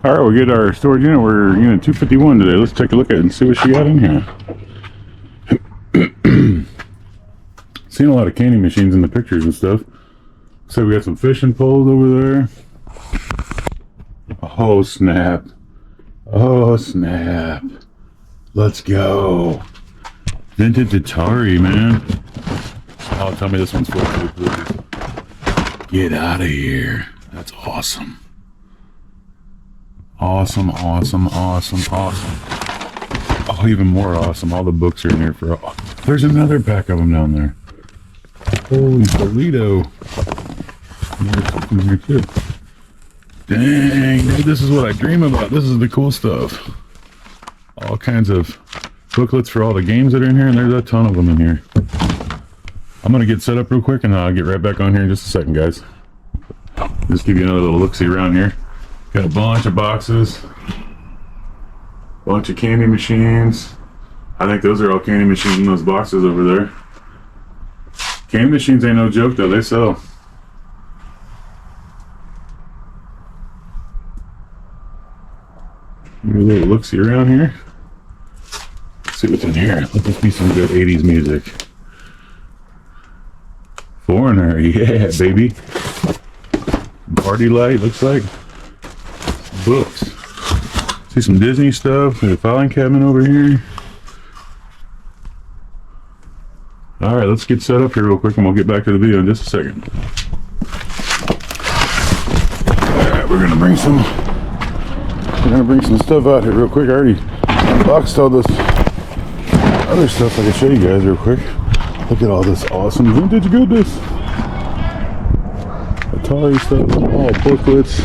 Alright, we'll get our storage unit. We're unit 251 today. Let's take a look at it and see what she got in here. Seen a lot of candy machines in the pictures and stuff. So we got some fishing poles over there. Oh snap. Oh snap. Let's go. Vintage Atari, man. Oh, tell me this one's full too, please. Get out of here. That's awesome. Awesome, awesome, awesome, awesome. Oh, even more awesome. All the books are in here for... Oh, there's another pack of them down there. Holy Toledo. There's something here too. Dang, dude, this is what I dream about. This is the cool stuff. All kinds of booklets for all the games that are in here, and there's a ton of them in here. I'm going to get set up real quick, and I'll get right back on here in just a second, guys. Just give you another little look-see around here. Got a bunch of boxes, bunch of candy machines. I think those are all candy machines in those boxes over there. Candy machines ain't no joke though, they sell. Give me a little look-see around here. Let's see what's in here. Let this be some good 80s music. Foreigner, yeah, baby. Party light, looks like. Books. See some Disney stuff. There's a filing cabinet over here. Alright, let's get set up here real quick and we'll get back to the video in just a second. Alright, we're gonna bring some stuff out here real quick. I already unboxed all this other stuff I can show you guys real quick. Look at all this awesome vintage goodness. Atari stuff, all booklets.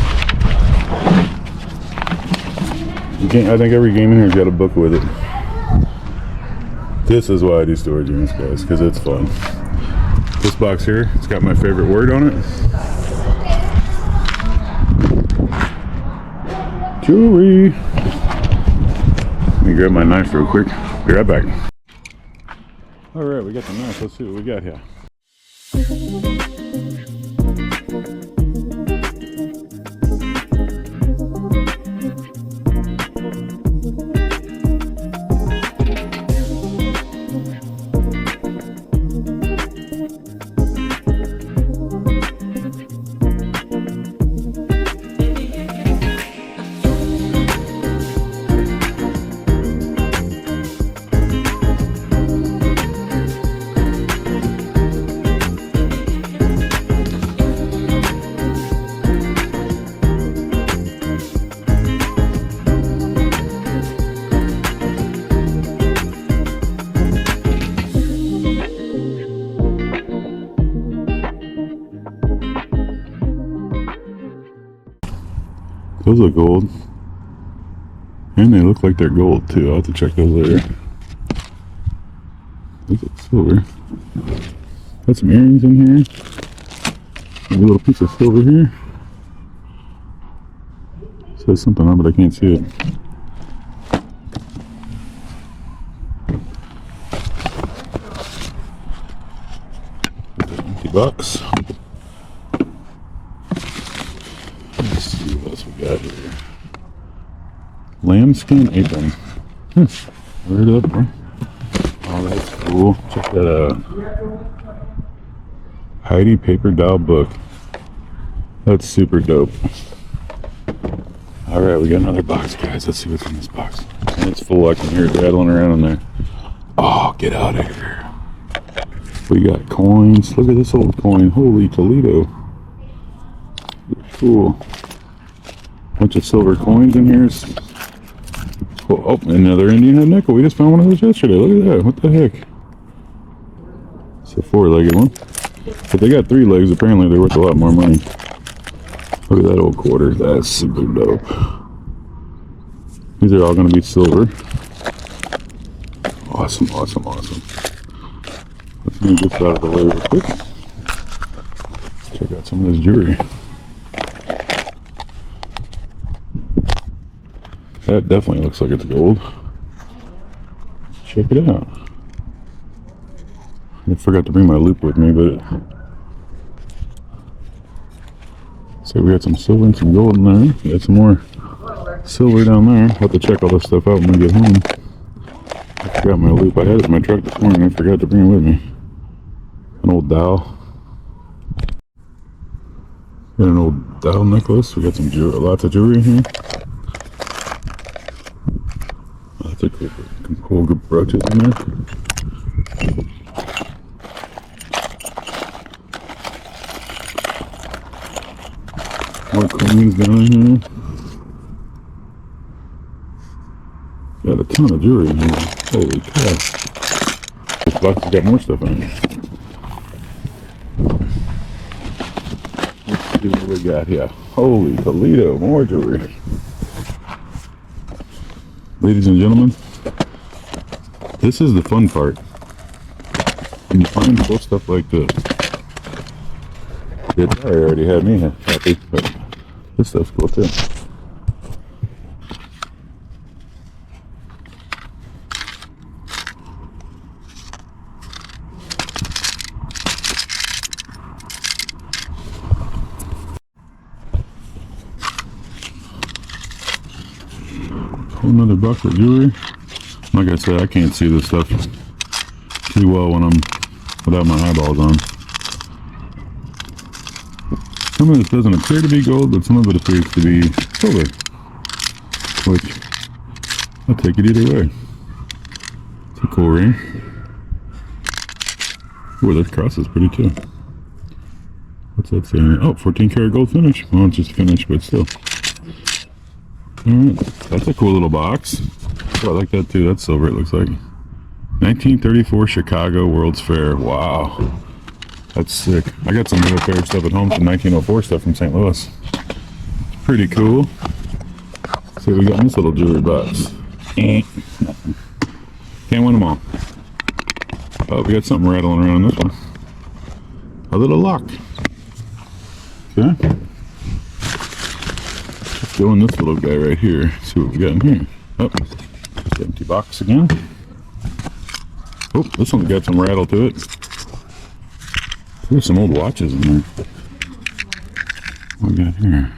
I think every game in here's got a book with it. This is why I do storage units, guys, because it's fun. This box here, it's got my favorite word on it. Jewelry. Let me grab my knife real quick. Be right back. Alright, we got the knife. Let's see what we got here. Those look gold. And they look like they're gold too. I'll have to check those later. Those look silver. Got some earrings in here. Maybe a little piece of silver here. Says something on it, but I can't see it. $50. Let's see what else we got here. Lambskin apron. Where it up, bro? Oh, that's cool. Check that out. Heidi paper doll book. That's super dope. Alright, we got another box, guys. Let's see what's in this box. And it's full. I can hear it rattling around in there. Oh, get out of here. We got coins. Look at this old coin. Holy Toledo. Cool. Bunch of silver coins in here. Oh, another Indian head nickel. We just found one of those yesterday. Look at that. What the heck? It's a four-legged one. But they got three legs. Apparently they're worth a lot more money. Look at that old quarter. That's super dope. These are all going to be silver. Awesome, awesome, awesome. Let's move this out of the way real quick. Check out some of this jewelry. That definitely looks like it's gold. Check it out. I forgot to bring my loop with me, but so we got some silver and some gold in there. We got some more silver down there. I'll have to check all this stuff out when we get home. I forgot my loop. I had it in my truck this morning. I forgot to bring it with me. An old dowel. Got an old dowel necklace. We got some jewelry, lots of jewelry in here. Lots of cool brooches in there. More coins down in here. Got a ton of jewelry in here. Holy cow. This box has got more stuff in it. Let's see what we got here. Holy Toledo, more jewelry. Ladies and gentlemen, this is the fun part. When you find cool stuff like this. The Atari already had me happy, but this stuff's cool too. Another box of jewelry. Like I said, I can't see this stuff too well when I'm without my eyeballs on. Some of this doesn't appear to be gold, but some of it appears to be silver. Which, I'll take it either way. It's a cool ring. Ooh, this cross is pretty too. What's that saying? Oh, 14 karat gold finish. Well, it's just finished, but still. Alright, that's a cool little box. Oh, I like that too. That's silver, it looks like. 1934 Chicago World's Fair. Wow. That's sick. I got some real fair stuff at home, some 1904 stuff from St. Louis. It's pretty cool. See what we got in this little jewelry box. Can't win them all. Oh, we got something rattling around in this one. A little lock. Okay. Let's go in this little guy right here. See what we got in here. Oh, just an empty box again. Oh, this one's got some rattle to it. There's some old watches in there. What we got here?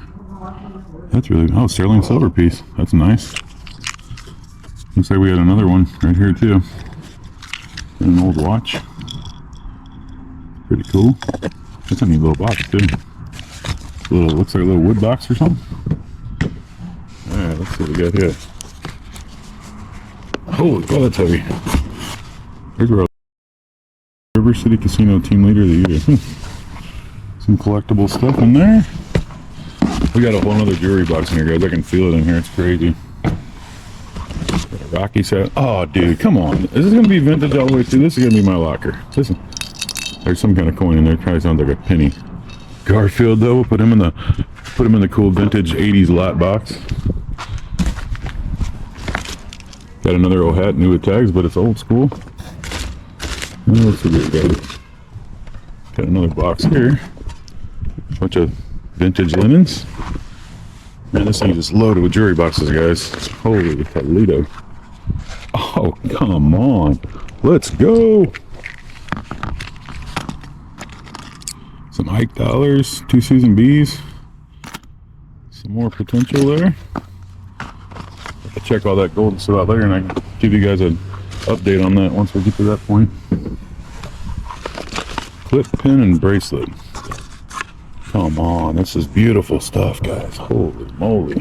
That's really, oh, sterling silver piece. That's nice. Looks like we had another one right here too. An old watch. Pretty cool. That's a neat little box too. Looks like a little wood box or something. Alright, let's see what we got here. Holy cow, that's heavy. There's a River City Casino Team Leader of the Year. Some collectible stuff in there. We got a whole other jewelry box in here, guys. I can feel it in here. It's crazy. Got a Rocky set. Oh, dude, come on. Is this going to be vintage all the way through? This is going to be my locker. Listen. There's some kind of coin in there. It probably sounds like a penny. Garfield, though. We'll put him in the cool vintage 80s lot box. Got another old hat, new with tags, but it's old school. Let's see what we got. Got another box here. Bunch of vintage linens. Man, this thing is just loaded with jewelry boxes, guys. Holy Toledo. Oh, come on. Let's go. Some Ike dollars, 2 season B's. Some more potential there. I'll check all that gold and stuff out later, and I can give you guys an update on that once we get to that point. Clip, pin, and bracelet. Come on, this is beautiful stuff, guys. Holy moly.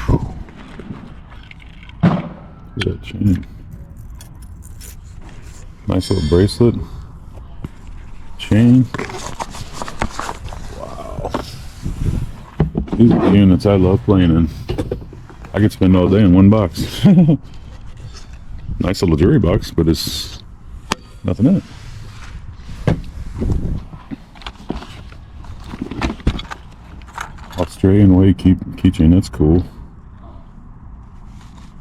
Whew. Look at that chain. Nice little bracelet. Chain. Wow. These are the units I love playing in. I could spend all day in one box. Nice little jewelry box, but it's nothing in it. Australian way keychain, that's cool.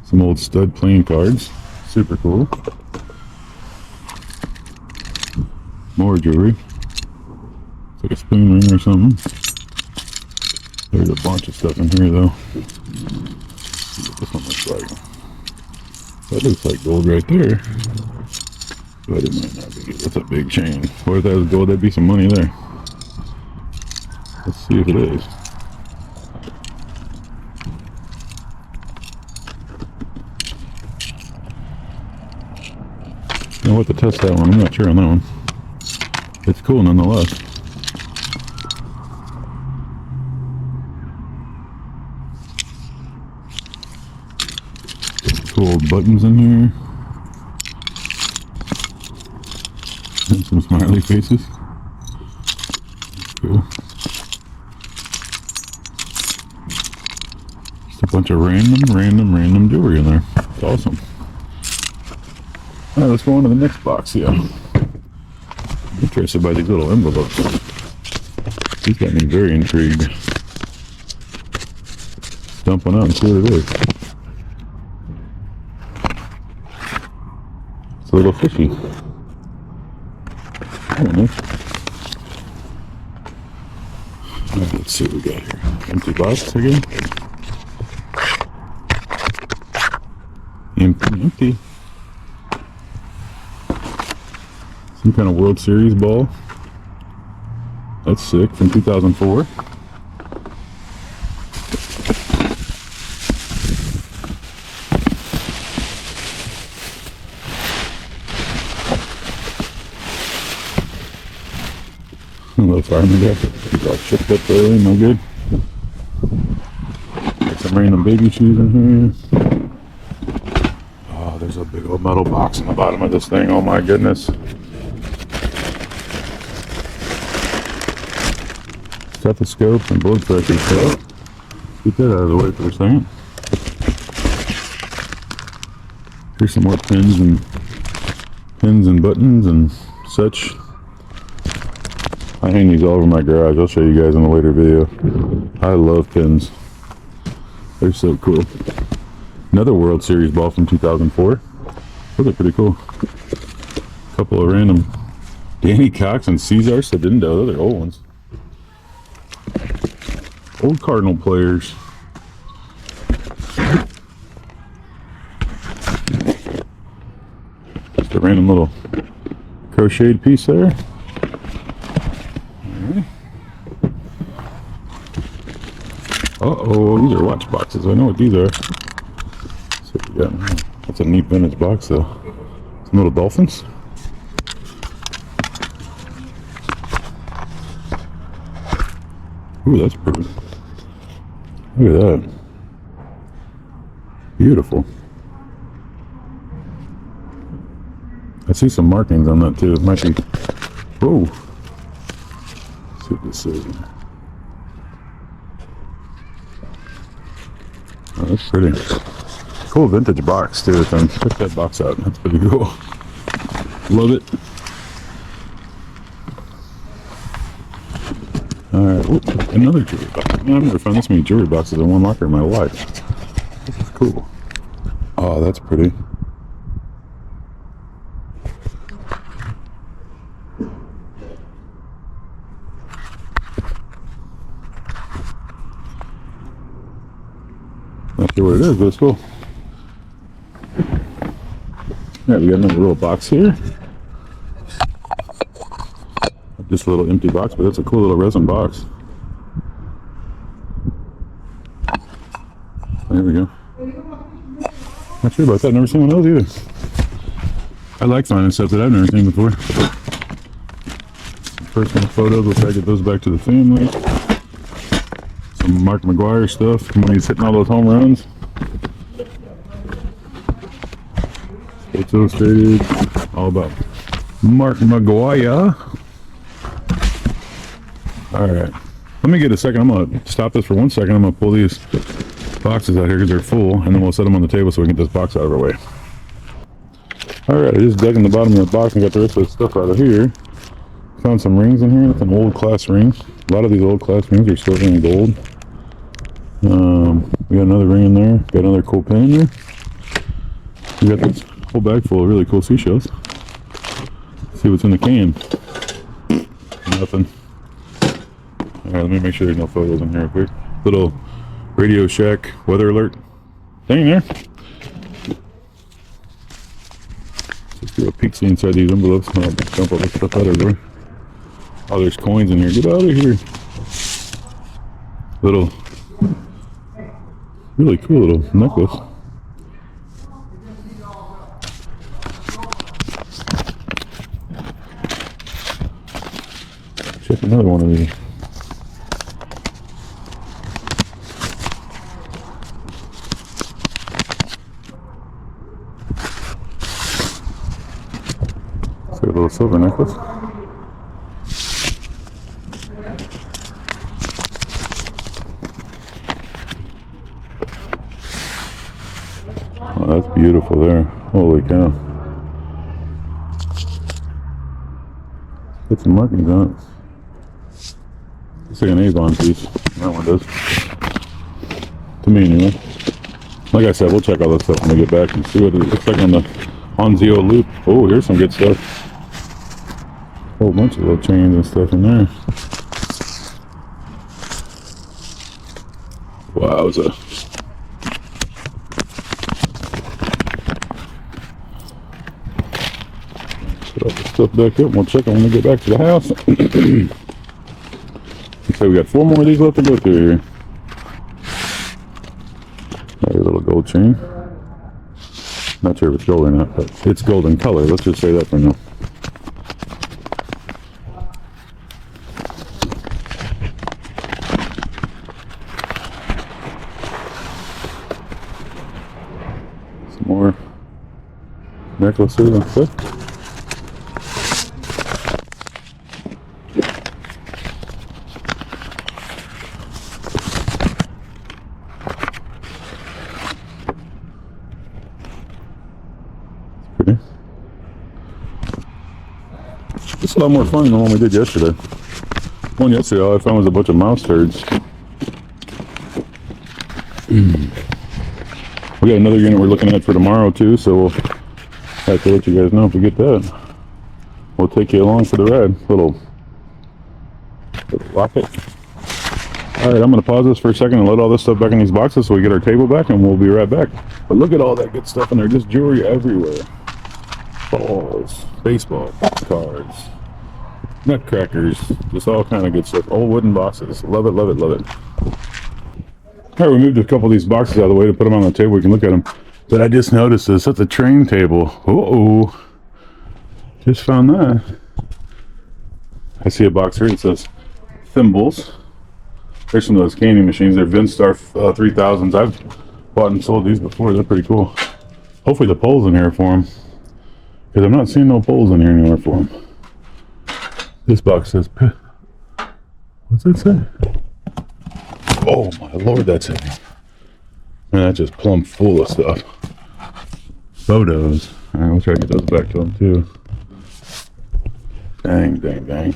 Some old stud playing cards, super cool. More jewelry. It's like a spoon ring or something. There's a bunch of stuff in here though. Let's see what this one looks like. That looks like gold right there. But it might not be. That's a big chain. What if that was gold? That'd be some money there. Let's see if it is. I'll have to test that one. I'm not sure on that one. It's cool nonetheless. Cool buttons in here. And some smiley faces. Cool. Just a bunch of random jewelry in there. It's awesome. Alright, let's go on to the next box here. I'm interested by these little envelopes. These got me very intrigued. Dump one out and see what it is. It's a little fishy. Oh, nice. Alright, let's see what we got here. Empty box again. Empty. Some kind of World Series ball. That's sick, from 2004. A little fireman guy. He's all chipped up there, no good. Got some random baby shoes in here. Oh, there's a big old metal box in the bottom of this thing. Oh my goodness. Stethoscope and blood pressure stuff. Get that out of the way for a second. Here's some more pins and buttons and such. I hang these all over my garage. I'll show you guys in a later video. I love pins. They're so cool. Another World Series ball from 2004. Those are pretty cool. A couple of random Danny Cox and Cesar Cedindo. Those are old ones. Old Cardinal players. Just a random little crocheted piece there. Uh-oh, these are watch boxes. I know what these are. So we got, that's a neat vintage box though. Some little dolphins. Ooh, that's pretty. Look at that. Beautiful. I see some markings on that too. It might be. Whoa. Let's see what this is. Oh, that's pretty. Cool vintage box too. Check that box out. That's pretty cool. Love it. Alright, another jewelry box. I've never found this many jewelry boxes in one locker in my life. This is cool. Oh, that's pretty. Not sure what it is, but it's cool. Alright, we got another little box here. Just a little empty box, but that's a cool little resin box. There we go. Not sure about that. Never seen one of those either. I like finding stuff that I've never seen before. Some personal photos. We'll try to get those back to the family. Some Mark McGwire stuff from when he's hitting all those home runs. Sports Illustrated. All about Mark McGwire. Alright, let me get a second. I'm going to stop this for 1 second. I'm going to pull these boxes out here because they're full, and then we'll set them on the table so we can get this box out of our way. Alright, I just dug in the bottom of the box and got the rest of the stuff out of here. Found some rings in here, some old class rings. A lot of these old class rings are still in gold. We got another ring in there. Got another cool pin in there. We got this whole bag full of really cool seashells. Let's see what's in the can. Nothing. Alright, let me make sure there's no photos in here real quick. Little Radio Shack weather alert thing there. Just do a peek see inside these envelopes. I'll dump all this stuff out everywhere. Oh, there's coins in here. Get out of here. Little, really cool little necklace. Check another one of these. It's got a little silver necklace. Oh, that's beautiful there. Holy cow. Put some markings on it. It's like an Avon piece. That one does. To me, anyway. Like I said, we'll check all this stuff when we get back and see what it looks like on the Onzio loop. Oh, here's some good stuff. A whole bunch of little chains and stuff in there. Wowza. Put all this stuff back up. We'll check it when we get back to the house. So we got 4 more of these left to go through here. Another little gold chain. Not sure if it's gold or not, but it's golden color. Let's just say that for now. Some more necklaces and stuff. It's a lot more fun than the one we did yesterday. One yesterday, all I found was a bunch of mouse turds. We got another unit we're looking at for tomorrow too, so we'll have to let you guys know if we get that. We'll take you along for the ride. Little rocket. Alright, I'm going to pause this for a second and load all this stuff back in these boxes so we get our table back, and we'll be right back. But look at all that good stuff in there. Just jewelry everywhere. Balls, baseball cards, nutcrackers, just all kind of good stuff. Old wooden boxes. Love it, love it, love it. Alright, we moved a couple of these boxes out of the way to put them on the table. We can look at them. But I just noticed this at the train table. Uh-oh. Just found that. I see a box here that says thimbles. There's some of those candy machines. They're Vinstar 3000s. I've bought and sold these before. They're pretty cool. Hopefully the pole's in here for them. Because I'm not seeing no poles in here anywhere for them. This box says... What's that say? Oh my lord, that's heavy. Man, that's just plumb full of stuff. Photos. Alright, we'll try to get those back to them too. Dang, dang, dang.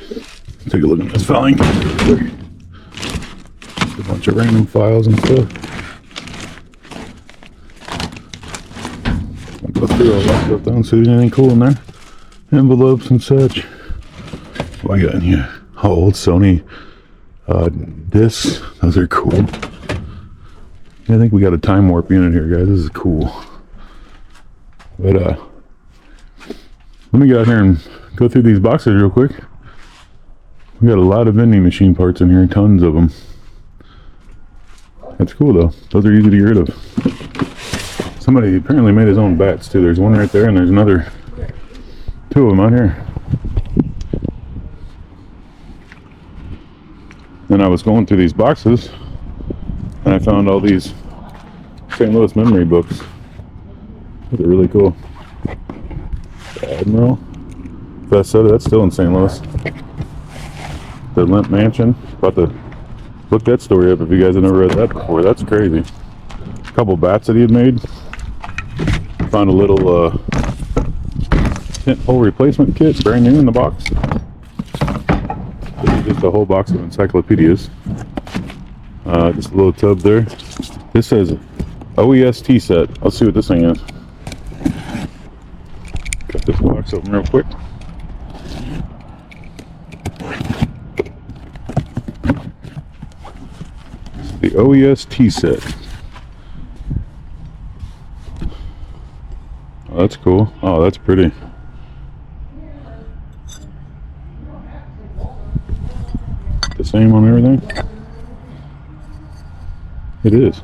Let's take a look at this filing. Just a bunch of random files and stuff. I'll go through all that stuff down, see if there's anything cool in there. Envelopes and such. What I got in here? Oh, old Sony discs. Those are cool. I think we got a time warp unit here, guys. This is cool. But let me get out here and go through these boxes real quick. We got a lot of vending machine parts in here, tons of them. That's cool though. Those are easy to get rid of. Somebody apparently made his own bats too. There's one right there, and there's another 2 of them out here. Then I was going through these boxes, and I found all these St. Louis memory books. They're really cool. Admiral. That's still in St. Louis. The Limp Mansion. About to look that story up if you guys have never read that before. That's crazy. A couple bats that he had made. Found a little tent pole replacement kit, brand new in the box. Just a whole box of encyclopedias. Just a little tub there. This says OEST set. Let's see what this thing is. Cut this box open real quick. The OEST set. Oh, that's cool. Oh, that's pretty. The same on everything? It is.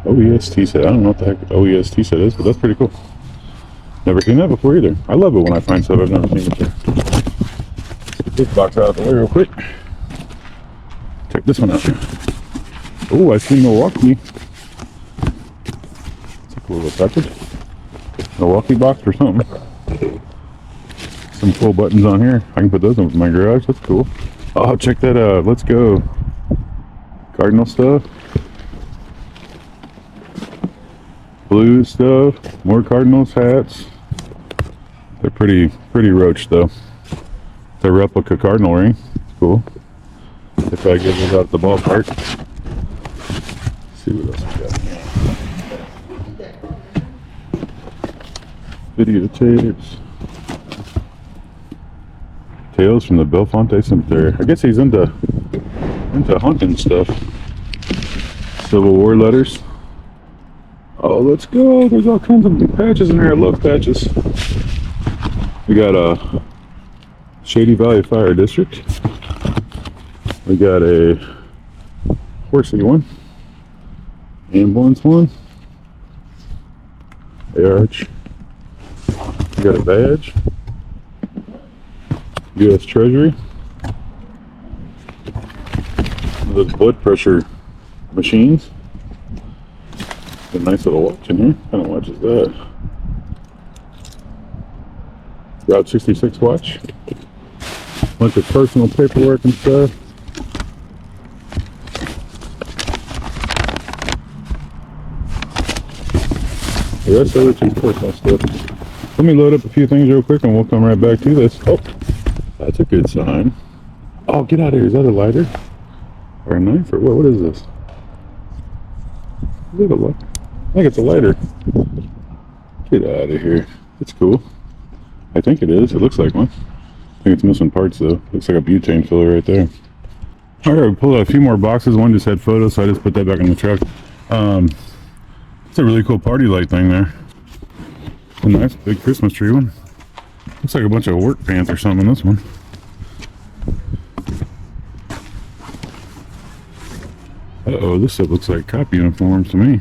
OEST set. I don't know what the heck OEST set is, but that's pretty cool. Never seen that before either. I love it when I find stuff I've never seen before. this box out of the way real quick. Check this one out. Oh, I see Milwaukee. It's a cool little package. Milwaukee box or something. Some cool buttons on here. I can put those in my garage. That's cool. Oh, check that out. Let's go. Cardinal stuff. Blue stuff. More Cardinals hats. They're pretty roach though. It's a replica Cardinal ring. It's cool. If I get those out at the ballpark. Let's see what else we got. Videotapes. Tales from the Belfonte Cemetery. I guess he's into hunting stuff. Civil War letters. Oh, let's go. There's all kinds of patches in there. I love patches. We got a Shady Valley Fire District. We got a horsey one. Ambulance one. Arch. We got a badge. U.S. Treasury. Those blood pressure machines. A nice little watch in here. What kind of watch is that? Route 66 watch. Bunch of personal paperwork and stuff. The rest of it is personal stuff. Let me load up a few things real quick and we'll come right back to this. Oh, that's a good sign. Oh, get out of here. Is that a lighter? Or a knife? Or what? What is this? Is it a lighter? I think it's a lighter. Get out of here. It's cool. I think it is. It looks like one. I think it's missing parts though. Looks like a butane filler right there. Alright, we pulled out a few more boxes. One just had photos, so I just put that back in the truck. It's a really cool party light thing there. A nice big Christmas tree one. Looks like a bunch of work pants or something in this one. Uh-oh, this stuff looks like cop uniforms to me.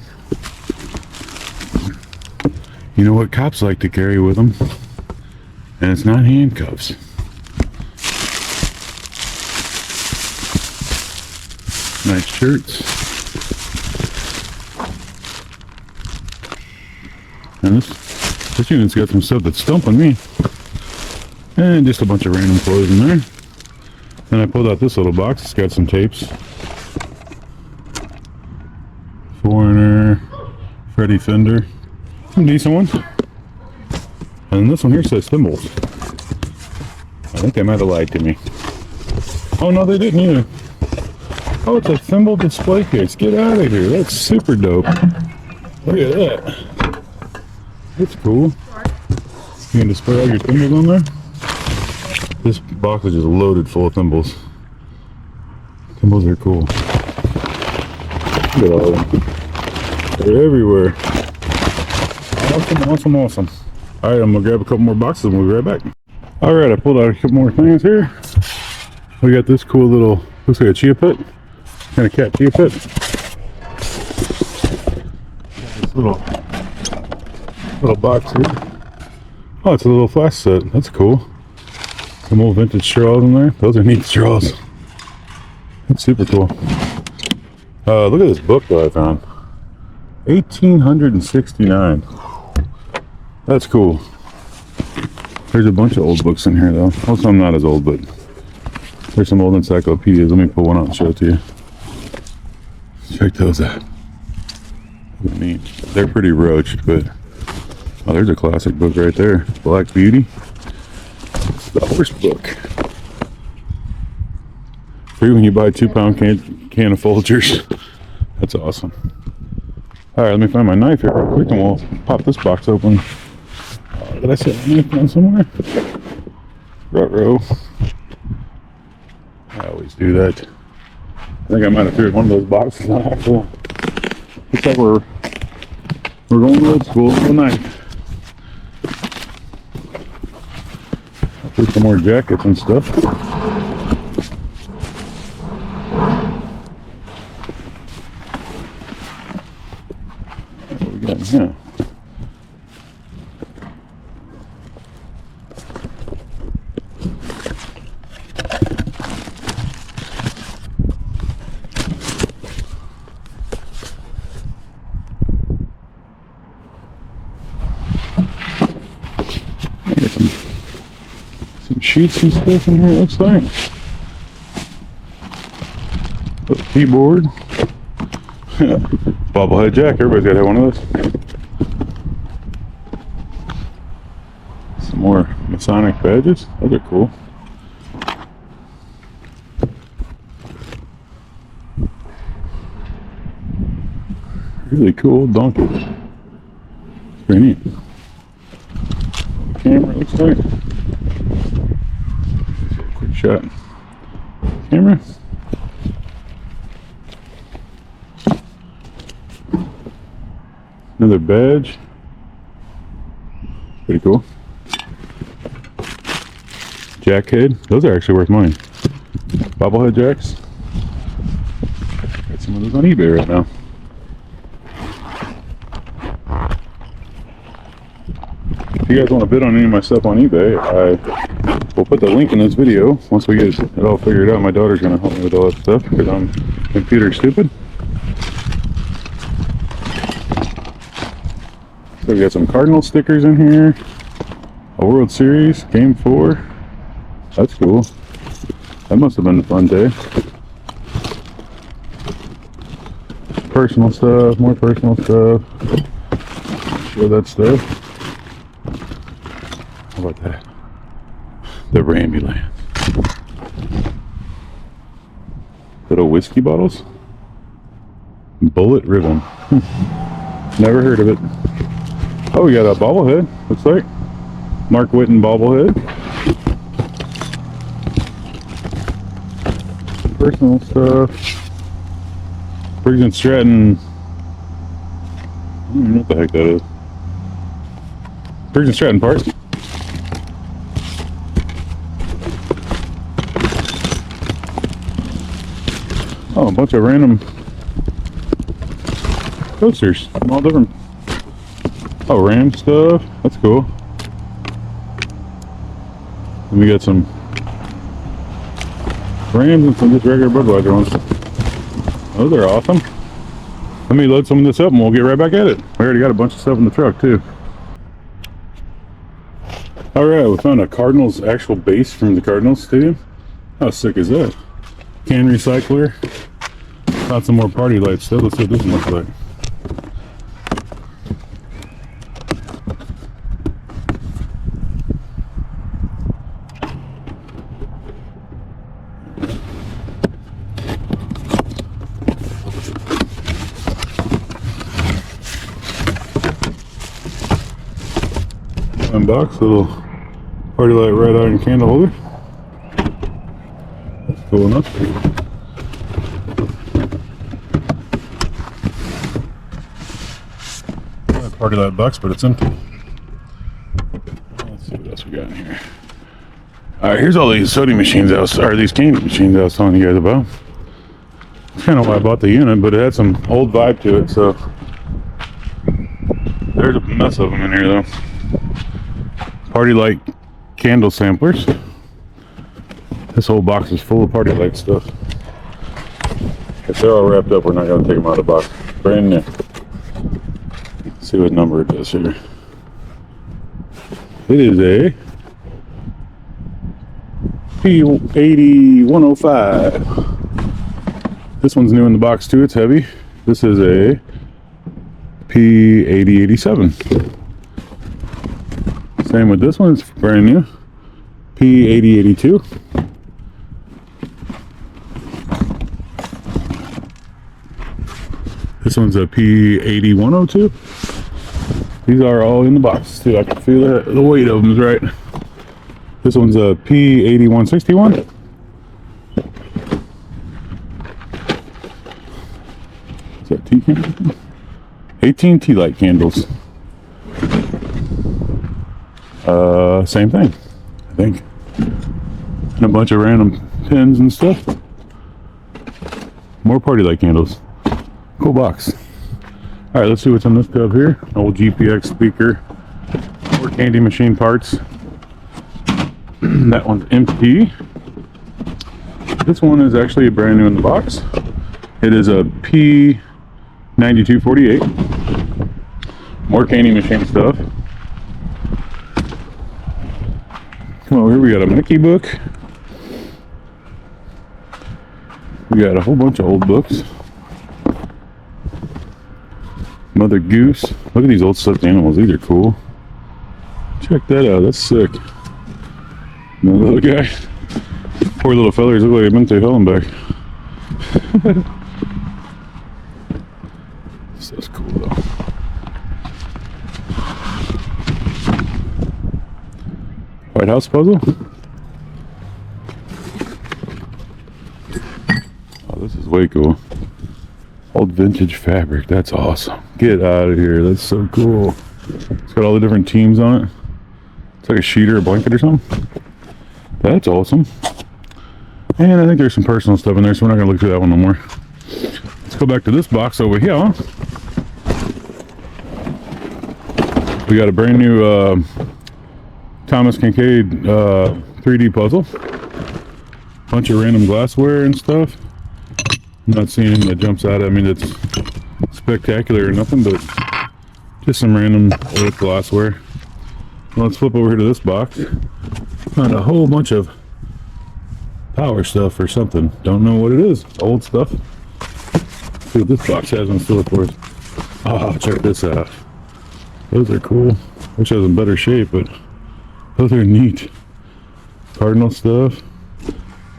You know what cops like to carry with them? And it's not handcuffs. Nice shirts. And this unit's got some stuff that's stumping me. And just a bunch of random clothes in there. Then I pulled out this little box. It's got some tapes. Foreigner, Freddie Fender. Some decent ones. And this one here says symbols. I think they might have lied to me. Oh no, they didn't either. Oh, it's a thimble display case. Get out of here. That's super dope. Look at that. That's cool. You can display all your thimbles on there. This box is just loaded full of thimbles. Thimbles are cool. Look at all of them. They're everywhere. Awesome, awesome, awesome. Alright, I'm gonna grab a couple more boxes and we'll be right back. Alright, I pulled out a couple more things here. We got this cool little, looks like a chia pet. Kind of cat chia pet. This little box here. Oh, it's a little flask set. That's cool. Some old vintage straws in there. Those are neat straws. That's super cool. Look at this book that I found. 1869. That's cool. There's a bunch of old books in here though. Also, I'm not as old, but there's some old encyclopedias. Let me pull one out and show it to you. Check those out. Neat. They're pretty roached, but oh, there's a classic book right there. Black Beauty. It's the horse book. Free when you buy a 2-pound can of Folgers. That's awesome. Alright, let me find my knife here real quick and we'll pop this box open. Did I set my knife down somewhere? Ruh-roh. I always do that. I think I might have threw one of those boxes on accident. Looks like we're going old school with a knife. I'll put some more jackets and stuff. What we got in here? There's some sheets and stuff in here, it looks like. Little keyboard. Bobblehead jack, everybody's got to have one of those. Some more Masonic badges, those are cool. Really cool donkey. It's pretty neat. Camera looks like. Quick shot. Camera. Another badge. Pretty cool. Jack head. Those are actually worth money. Bobblehead jacks. Got some of those on eBay right now. If you guys want to bid on any of my stuff on eBay, I will put the link in this video. Once we get it all figured out, my daughter's going to help me with all that stuff because I'm computer stupid. So we got some Cardinal stickers in here. A World Series, Game 4. That's cool. That must have been a fun day. Personal stuff, more personal stuff. Show that stuff. How about that? The Rambulance. Little whiskey bottles. Bullet ribbon. Never heard of it. Oh, we got a bobblehead, looks like. Mark Whitten bobblehead. Personal stuff. Briggs and Stratton. I don't know what the heck that is. Briggs and Stratton parts. Oh, a bunch of random coasters from all different. Oh, Ram stuff. That's cool. And we got some Rams and some just regular Budweiser ones. Those are awesome. Let me load some of this up and we'll get right back at it. We already got a bunch of stuff in the truck too. Alright, we found a Cardinals actual base from the Cardinals Stadium. How sick is that? Can recycler. Found some more party lights still. Let's see what this one looks like. Box, little party light red iron candle holder. That's cool enough. Party light box, but it's empty. Let's see what else we got in here. Alright, here's all these soda machines these candy machines I was telling you guys about. That's kind of why I bought the unit, but it had some old vibe to it, so there's a mess of them in here though. Party light candle samplers. This whole box is full of party light stuff. If they're all wrapped up, we're not going to take them out of the box. Brand new. Let's see what number it does here. It is a P80-105. This one's new in the box too. It's heavy. This is a P80-87. Same with this one, it's brand new. P80-82. This one's a P80-102. These are all in the box too. I can feel the weight of them is right. This one's a P80-161. Is that tea candles? 18 tea light candles. Same thing, I think. And a bunch of random pins and stuff. More party light candles. Cool box. Alright, let's see what's in this tub here. Old GPX speaker. More candy machine parts. That one's empty. This one is actually brand new in the box. It is a P9248. More candy machine stuff. Come over here, we got a Mickey book. We got a whole bunch of old books. Mother Goose. Look at these old stuffed animals. These are cool. Check that out. That's sick. Another little guy. Poor little fellers look like they meant to hell and back. This is cool though. White House puzzle. Oh, this is way cool. Old vintage fabric. That's awesome. Get out of here. That's so cool. It's got all the different teams on it. It's like a sheet or a blanket or something. That's awesome. And I think there's some personal stuff in there, so we're not going to look through that one no more. Let's go back to this box over here. We got a brand new Thomas Kincaid 3D puzzle. Bunch of random glassware and stuff. I'm not seeing anything that jumps out at me that's spectacular or nothing, but just some random old glassware. Let's flip over here to this box. Found a whole bunch of power stuff or something. Don't know what it is. Old stuff. Let's see what this box has in store for us. Oh, check this out. Those are cool. Wish I was in better shape, but those are neat. Cardinal stuff.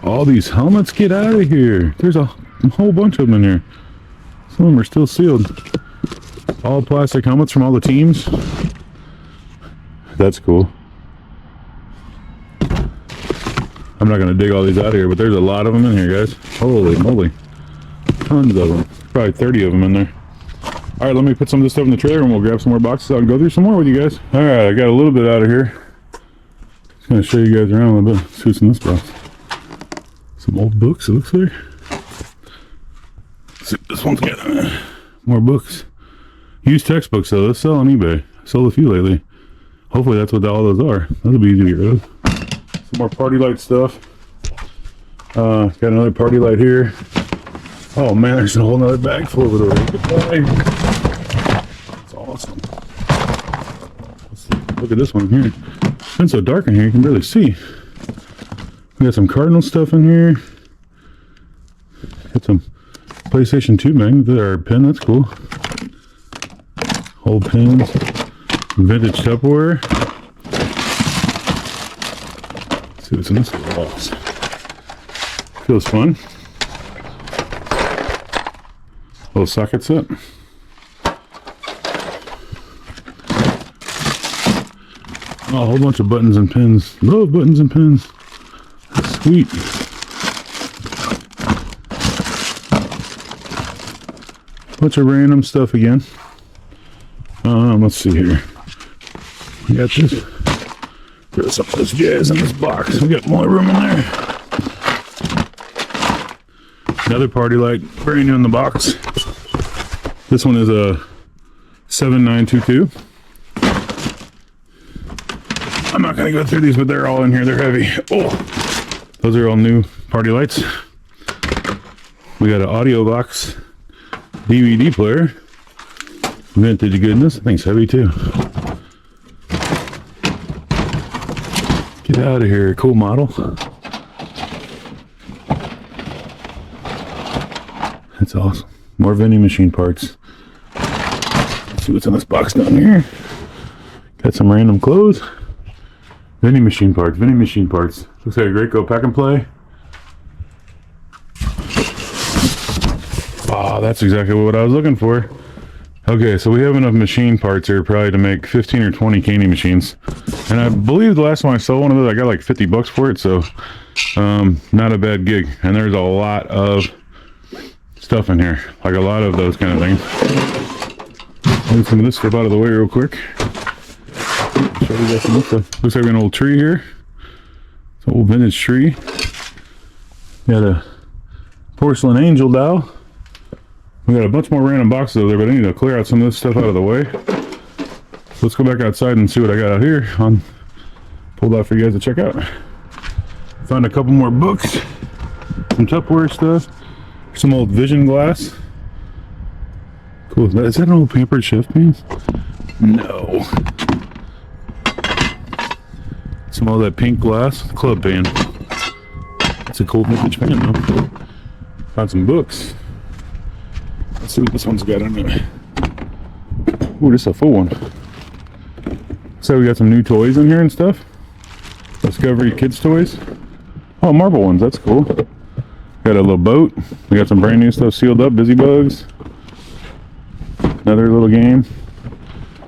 All these helmets, get out of here. There's a whole bunch of them in here. Some of them are still sealed. All plastic helmets from all the teams. That's cool. I'm not going to dig all these out of here, but there's a lot of them in here, guys. Holy moly. Tons of them. Probably 30 of them in there. Alright, let me put some of this stuff in the trailer and we'll grab some more boxes out and go through some more with you guys. Alright, I got a little bit out of here. Just going to show you guys around a little bit. See what's in this box. Some old books, it looks like. Let's see what this one's got. More books. Used textbooks, though. Those sell on eBay. I sold a few lately. Hopefully that's what all those are. That'll be easy to get rid of. Some more party light stuff. Got another party light here. Oh man, there's a whole nother bag full of it. That's awesome. Let's see. Look at this one here. It's been so dark in here, you can barely see. We got some Cardinal stuff in here. Got some PlayStation 2 magnets that are pin. That's cool. Old pins. Vintage Tupperware. Let's see what's in this little box. Feels fun. Little socket set. Oh, a whole bunch of buttons and pins. Love buttons and pins. That's sweet. Bunch of random stuff again. Let's see here. We got this. There's some of this jazz in this box. We got more room in there. Another party light, brand new in the box. This one is a 7922. I'm not gonna go through these, but they're all in here. They're heavy. Oh, those are all new party lights. We got an audio box DVD player. Vintage goodness. I think it's heavy too. Get out of here. Cool model. That's awesome. More vending machine parts. Let's see what's in this box down here. Got some random clothes. Vending machine parts. Vending machine parts. Looks like a Graco pack and play. Ah, that's exactly what I was looking for. Okay, so we have enough machine parts here probably to make 15 or 20 candy machines. And I believe the last time I sold one of those, I got like 50 bucks for it, so not a bad gig. And there's a lot of stuff in here, like a lot of those kind of things. Move some of this stuff out of the way real quick. Show you guys some stuff. Looks like an old tree here. It's an old vintage tree. Got a porcelain angel doll. We got a bunch more random boxes over there, but I need to clear out some of this stuff out of the way. So let's go back outside and see what I got out here. Pulled out for you guys to check out. Found a couple more books, some Tupperware stuff, some old Vision glass. Cool. Is that an old Pampered Chef piece? No. Some of that pink glass club pan. It's a cool vintage pan though. Found some books. Let's see what this one's got on it. Ooh, this is a full one. So we got some new toys in here and stuff. Discovery Kids toys. Oh, marble ones, that's cool. Got a little boat. We got some brand new stuff sealed up, Busy Bugs. Another little game.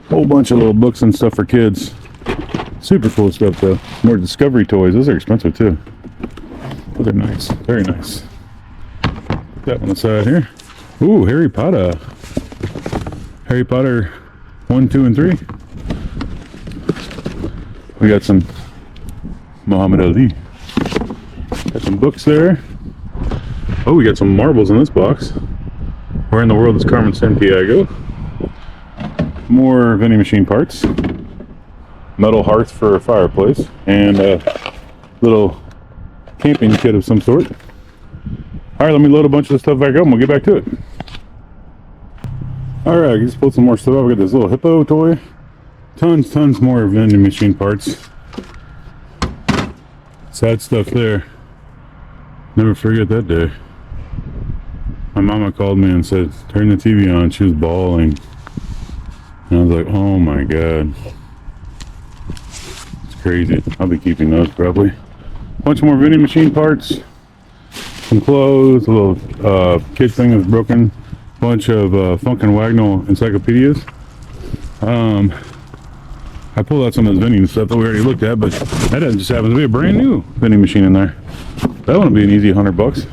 Whole bunch of little books and stuff for kids. Super cool stuff though. More Discovery toys. Those are expensive too. But they're nice. Very nice. Put that one aside here. Ooh, Harry Potter. Harry Potter 1, 2, and 3. We got some Muhammad Ali. Got some books there. Oh, we got some marbles in this box. Where in the world is Carmen Sandiego? More vending machine parts. Metal hearth for a fireplace. And a little camping kit of some sort. Alright, let me load a bunch of this stuff back up and we'll get back to it. Alright, I just pulled some more stuff out. We got this little hippo toy. Tons more vending machine parts. Sad stuff there. Never forget that day. My mama called me and said, turn the TV on. She was bawling. And I was like, oh my god. It's crazy. I'll be keeping those probably. Bunch more vending machine parts. Some clothes. A little kid thing that's broken. Bunch of Funk and Wagnall encyclopedias. I pulled out some of this vending stuff that we already looked at, but that just happens to be a brand new vending machine in there. That one would be an easy $100.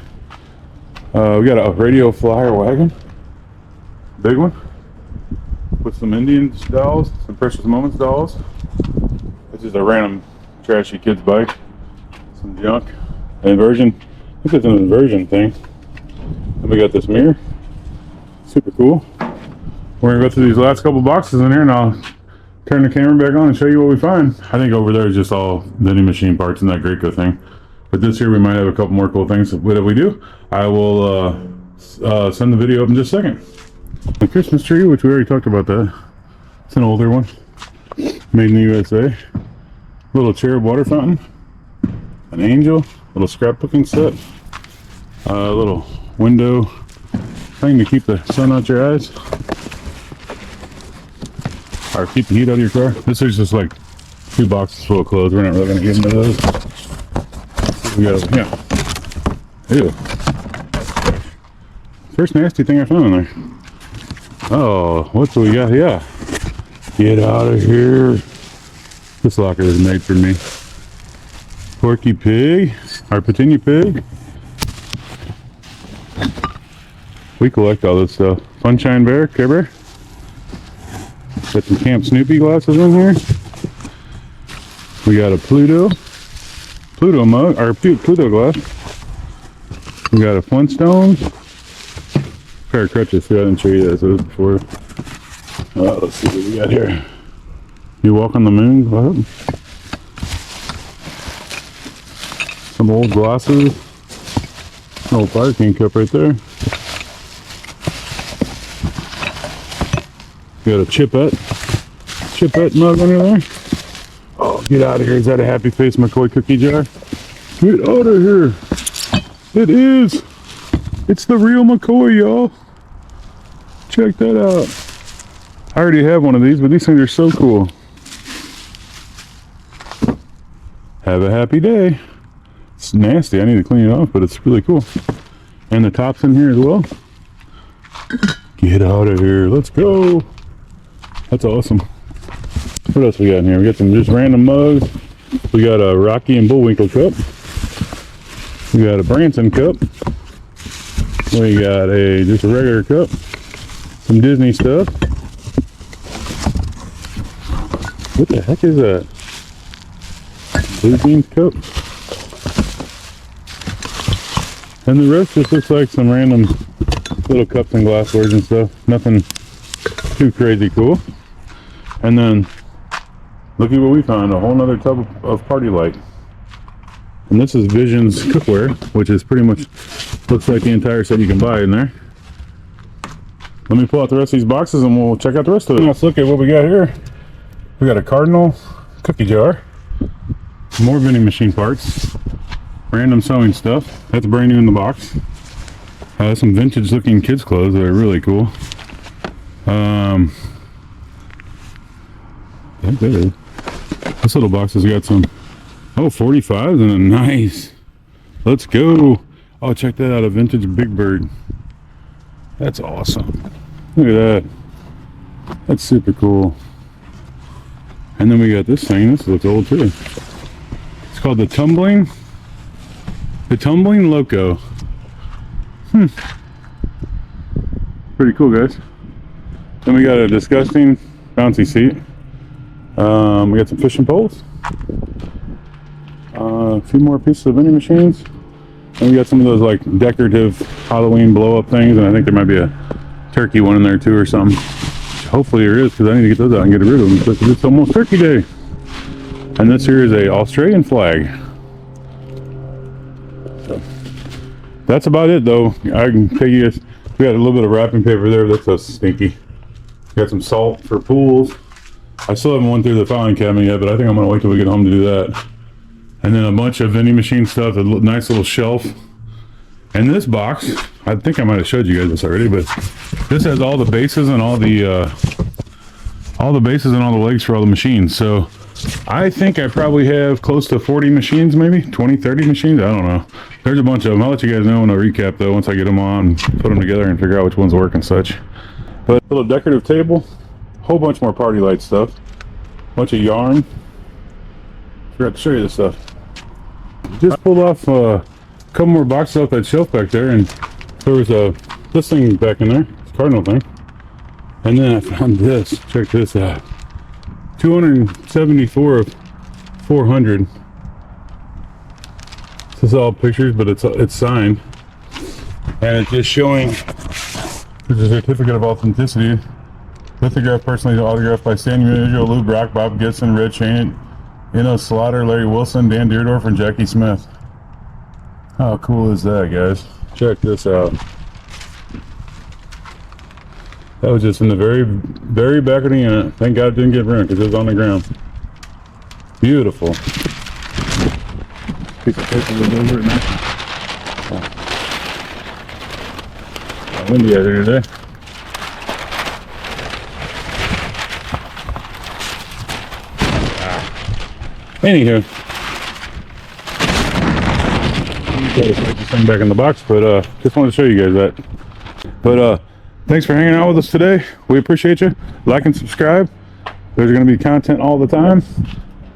We got a radio flyer wagon. Big one. With some Indian dolls, some Precious Moments dolls. This is a random trashy kid's bike. Some junk. An inversion. I think it's an inversion thing. And we got this mirror. Super cool. We're gonna go through these last couple boxes in here and I'll turn the camera back on and show you what we find. I think over there is just all vending machine parts and that Graco thing. But this here we might have a couple more cool things. But if we do, I will send the video up in just a second. The Christmas tree, which we already talked about that. It's an older one. Made in the USA. Little cherub water fountain. An angel. Little scrapbooking set. A little window thing to keep the sun out your eyes. Or keep the heat out of your car. This is just like 2 boxes full of clothes. We're not really going to get into those. We got, yeah. Ew. First nasty thing I found in there. Oh, what do we got here? Get out of here. This locker is made for me. Porky Pig. Our Petunia Pig. We collect all this stuff. Sunshine Bear. Care Bear. Got some Camp Snoopy glasses in here. We got a Pluto mug, or Pluto glass. We got a Flintstones. Pair of crutches, I didn't show you that before. Let's see what we got here. You Walk on the Moon glove. Some old glasses. An old fire king cup right there. Got a Chipette mug under there. Oh, get out of here. Is that a Happy Face McCoy cookie jar? Get out of here. It is. It's the real McCoy, y'all. Check that out. I already have one of these, but these things are so cool. Have a happy day. It's nasty. I need to clean it off, but it's really cool. And the top's in here as well. Get out of here. Let's go. That's awesome. What else we got in here? We got some just random mugs. We got a Rocky and Bullwinkle cup. We got a Branson cup. We got just a regular cup. Some Disney stuff. What the heck is that? Blue Jeans cup. And the rest just looks like some random little cups and glasswares and stuff. Nothing too crazy cool. And then look at what we found, a whole nother tub of Party Light. And this is Vision's cookware, which is pretty much looks like the entire set you can buy in there. Let me pull out the rest of these boxes and we'll check out the rest of it. Let's look at what we got here. We got a Cardinal cookie jar. More vending machine parts. Random sewing stuff. That's brand new in the box. Some vintage looking kids clothes that are really cool. This little box has got some 45s in it. Nice. Let's go. Oh, check that out, a vintage Big Bird. That's awesome. Look at that. That's super cool. And then we got this thing. This looks old too. It's called the Tumbling Loco. Pretty cool, guys. Then we got a disgusting bouncy seat. We got some fishing poles. A few more pieces of vending machines. And we got some of those like decorative Halloween blow up things, and I think there might be a turkey one in there too or something. Hopefully there is, because I need to get those out and get rid of them because it's almost turkey day. And this here is a Australian flag. So that's about it though. I can tell you guys, we got a little bit of wrapping paper there. That's so stinky. Got some salt for pools. I still haven't went through the filing cabinet yet, but I think I'm gonna wait till we get home to do that. And then a bunch of vending machine stuff, a nice little shelf. And this box, I think I might have showed you guys this already, but this has all the bases and all the legs for all the machines. So I think I probably have close to 40 machines, maybe 20, 30 machines. I don't know. There's a bunch of them. I'll let you guys know when I recap though, once I get them on, put them together and figure out which ones work and such. But a little decorative table, whole bunch more party light stuff, bunch of yarn. Forgot to show you this stuff. Just pulled off a couple more boxes off that shelf back there, and there was this thing back in there, this cardinal thing. And then I found this. Check this out. 274 of 400. This is all pictures, but it's signed, and it's just showing there's a certificate of authenticity. Lithographed, personally autographed by Samuel Israel, Lou Brock, Bob Gibson, Red Shane, Slaughter, Larry Wilson, Dan Deerdorf, and Jackie Smith. How cool is that, guys? Check this out. That was just in the very, very back of the unit. Thank God it didn't get ruined because it was on the ground. Beautiful. Piece of paper was over it now. Oh. Windy out here today. Anywho, put this thing back in the box, but just wanted to show you guys that. But thanks for hanging out with us today. We appreciate you. Like and subscribe. There's going to be content all the time.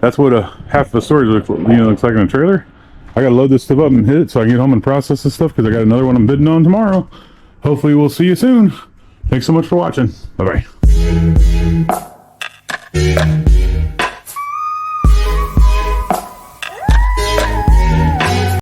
That's what half of the storage looks like in a trailer. I got to load this stuff up and hit it so I can get home and process this stuff because I got another one I'm bidding on tomorrow. Hopefully we'll see you soon. Thanks so much for watching. Bye bye.